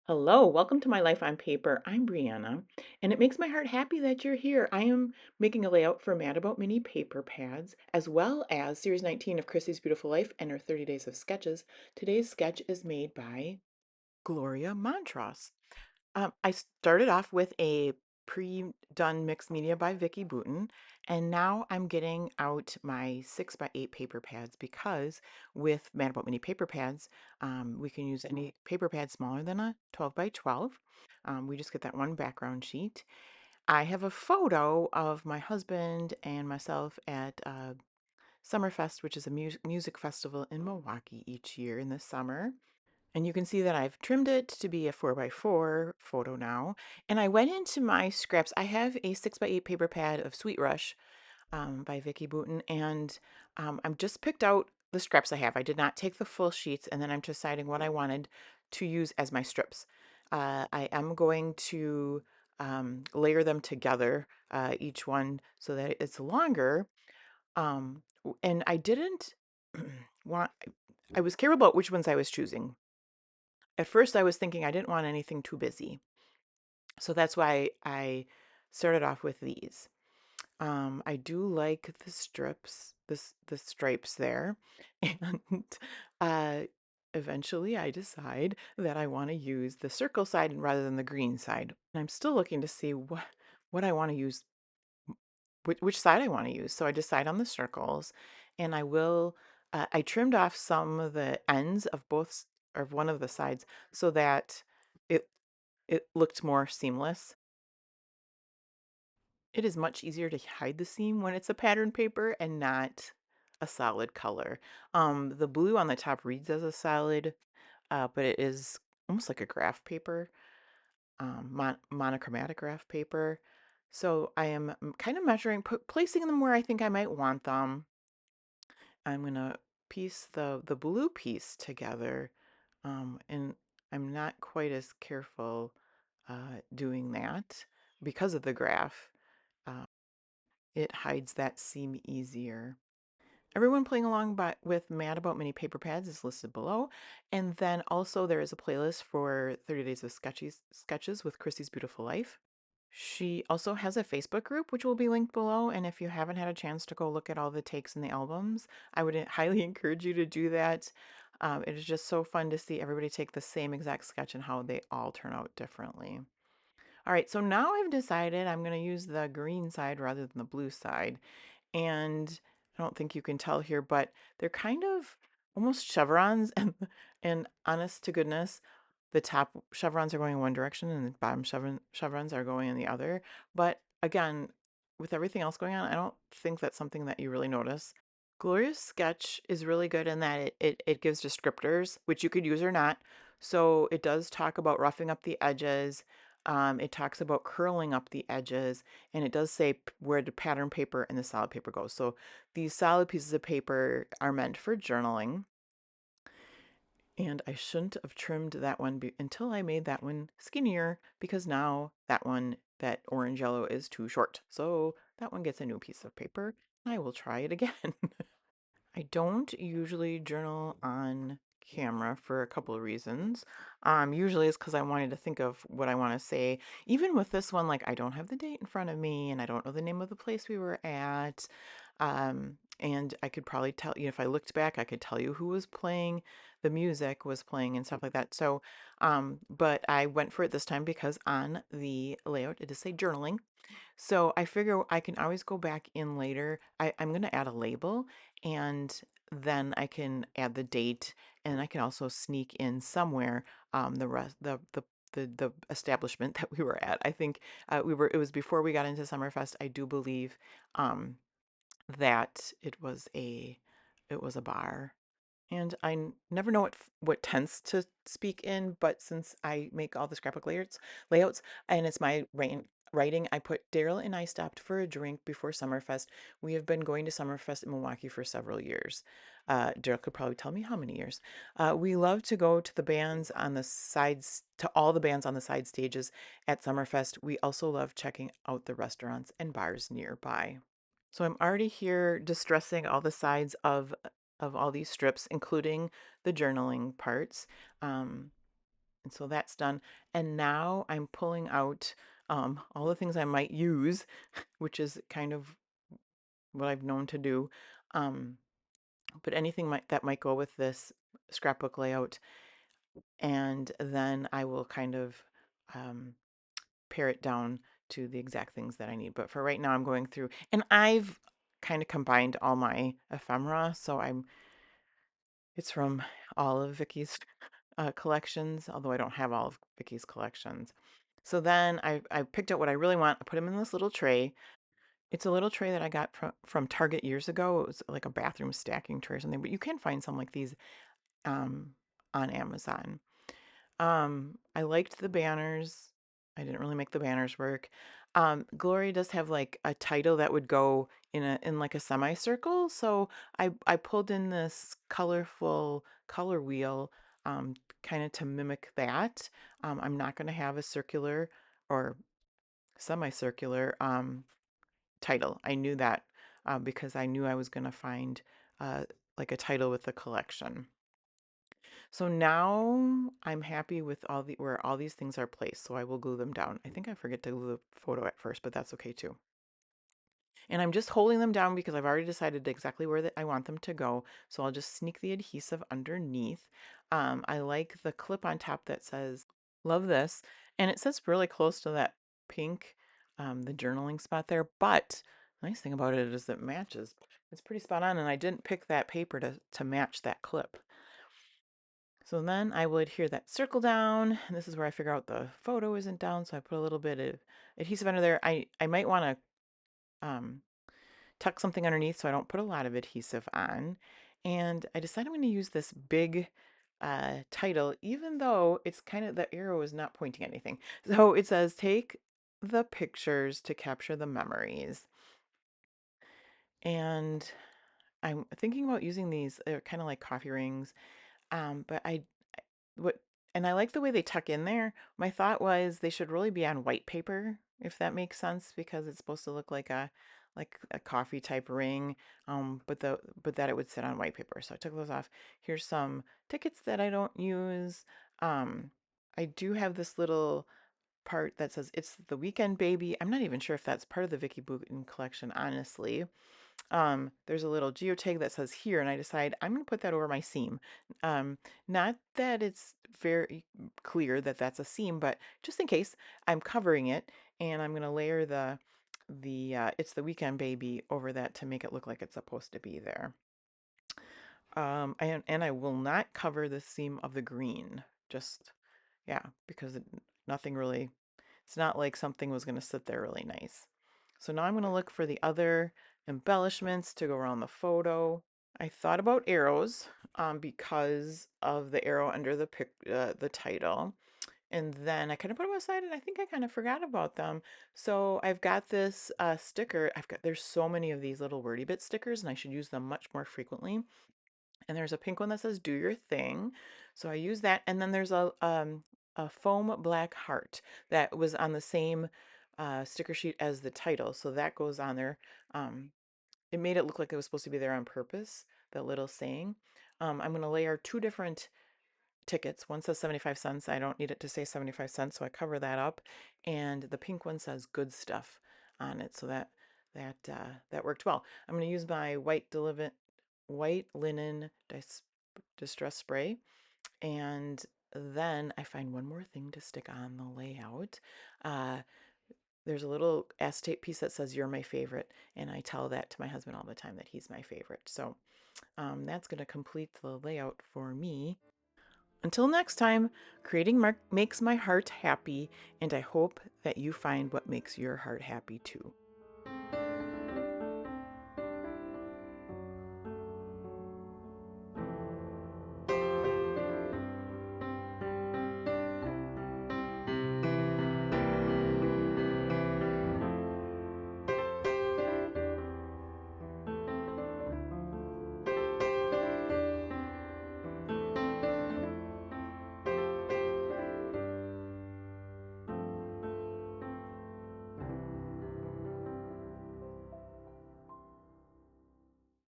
Hello, welcome to My Life on Paper. I'm Brianna, and it makes my heart happy that you're here. I am making a layout for Mad About Mini paper pads, as well as Series 19 of Christy's Beautiful Life and her 30 Days of Sketches. Today's sketch is made by Gloria Montross. I started off with a pre-done mixed media by Vicky Boutin, and now I'm getting out my 6x8 paper pads because with Mad About Mini paper pads, we can use any paper pad smaller than a 12 by 12. We just get that one background sheet. I have a photo of my husband and myself at Summerfest, which is a music festival in Milwaukee each year in the summer. And you can see that I've trimmed it to be a 4x4 photo now. And I went into my scraps. I have a 6x8 paper pad of Sweet Rush by Vicky Boutin. And I've just picked out the scraps I have. I did not take the full sheets. And then I'm deciding what I wanted to use as my strips. I am going to layer them together, each one, so that it's longer. And I didn't want, I was careful about which ones I was choosing. At first, I was thinking I didn't want anything too busy. So that's why I started off with these. I do like the strips, the stripes there. And uh, eventually I decide that I want to use the circle side rather than the green side. And I'm still looking to see what I want to use, which side I want to use. So I decide on the circles, and I trimmed off some of the ends of of one of the sides so that it it looked more seamless. It is much easier to hide the seam when it's a pattern paper and not a solid color. The blue on the top reads as a solid, but it is almost like a graph paper, monochromatic graph paper. So I am kind of measuring, placing them where I think I might want them. I'm gonna piece the blue piece together, and I'm not quite as careful doing that because of the graph. Uh, it hides that seam easier. Everyone playing along with Mad About Mini paper pads is listed below, and then also there is a playlist for 30 Days of Sketches with Christy's Beautiful Life. She also has a Facebook group, which will be linked below. And if you haven't had a chance to go look at all the takes in the albums, I would highly encourage you to do that. It is just so fun to see everybody take the same exact sketch and how they all turn out differently. All right, so now I've decided I'm going to use the green side rather than the blue side. And I don't think you can tell here, but they're kind of almost chevrons. And honest to goodness, the top chevrons are going in one direction and the bottom chevrons are going in the other. But again, with everything else going on, I don't think that's something that you really notice. Gloria's sketch is really good in that it gives descriptors, which you could use or not. So it does talk about roughing up the edges. It talks about curling up the edges, and it does say where the pattern paper and the solid paper goes. So these solid pieces of paper are meant for journaling. And I shouldn't have trimmed that one until I made that one skinnier because now that orange yellow is too short. So that one gets a new piece of paper. I will try it again. I don't usually journal on camera for a couple of reasons. Usually it's because I wanted to think of what I want to say. Even with this one, like I don't have the date in front of me and I don't know the name of the place we were at. And I could probably tell you if I looked back, I could tell you who was playing, the music was playing and stuff like that. So, but I went for it this time because on the layout it does say journaling. So I figure I can always go back in later. I'm going to add a label and then I can add the date and I can also sneak in somewhere the rest the establishment that we were at. I think it was before we got into Summerfest. I do believe that it was a bar. And never know what tense to speak in, but since I make all the scrapbook layouts, and it's my writing, I put Daryl and I stopped for a drink before Summerfest. We have been going to Summerfest in Milwaukee for several years. Daryl could probably tell me how many years. We love to go to the bands on the sides, to all the bands on the side stages at Summerfest. We also love checking out the restaurants and bars nearby. So I'm already here distressing all the sides of all these strips, including the journaling parts. Um, And so that's done. And now I'm pulling out all the things I might use, which is kind of what I've known to do. Um, but anything that might go with this scrapbook layout. And then I will kind of um, pare it down to the exact things that I need. But for right now, I'm going through, and I've kind of combined all my ephemera. So it's from all of Vicky's collections, although I don't have all of Vicky's collections. So then I picked out what I really want. I put them in this little tray. It's a little tray that I got from Target years ago. It was like a bathroom stacking tray or something, but you can find some like these um, on Amazon. I liked the banners. I didn't really make the banners work. Glory does have like a title that would go in like a semicircle. So I pulled in this colorful color wheel um, kind of to mimic that. I'm not going to have a circular or semicircular title. I knew that because I knew I was going to find uh, like a title with the collection. So now I'm happy with all the where all these things are placed. So I will glue them down. I think I forget to glue the photo at first, but that's okay too. And I'm just holding them down because I've already decided exactly where I want them to go. So I'll just sneak the adhesive underneath. I like the clip on top that says, love this. And it sits really close to that pink, the journaling spot there. But the nice thing about it is it matches. It's pretty spot on. And I didn't pick that paper to match that clip. So then I will adhere that circle down. And this is where I figure out the photo isn't down. So I put a little bit of adhesive under there. I might want to tuck something underneath so I don't put a lot of adhesive on. And I decided I'm going to use this big title, even though it's kind of the arrow is not pointing at anything. So it says, take the pictures to capture the memories. And I'm thinking about using these, they're kind of like coffee rings. But what and I like the way they tuck in there. My thought was they should really be on white paper, if that makes sense, because it's supposed to look like a coffee type ring. But that it would sit on white paper. So I took those off. Here's some tickets that I don't use. Um, I do have this little part that says it's the weekend baby. I'm not even sure if that's part of the Vicky Booten collection, honestly. There's a little geotag that says here, and I decide I'm going to put that over my seam. Um, Not that it's very clear that that's a seam, but just in case, I'm covering it, and I'm going to layer the it's the weekend baby over that to make it look like it's supposed to be there. And I will not cover the seam of the green. Just yeah, because nothing really. It's not like something was going to sit there really nice. So now I'm going to look for the other embellishments to go around the photo. I thought about arrows because of the arrow under the title. And then I kind of put them aside and I think I kind of forgot about them. So I've got this sticker. There's so many of these little wordy bit stickers and I should use them much more frequently. And there's a pink one that says do your thing. So I use that. And then there's a foam black heart that was on the same sticker sheet as the title. So that goes on there. It made it look like it was supposed to be there on purpose, that little saying. I'm going to layer two different tickets. One says 75 cents. I don't need it to say 75 cents, so I cover that up. And the pink one says good stuff on it. So that worked well. I'm going to use my white linen distress spray. And then I find one more thing to stick on the layout. Uh, there's a little acetate piece that says you're my favorite, and I tell that to my husband all the time that he's my favorite. So that's going to complete the layout for me. Until next time, creating makes my heart happy, and I hope that you find what makes your heart happy too.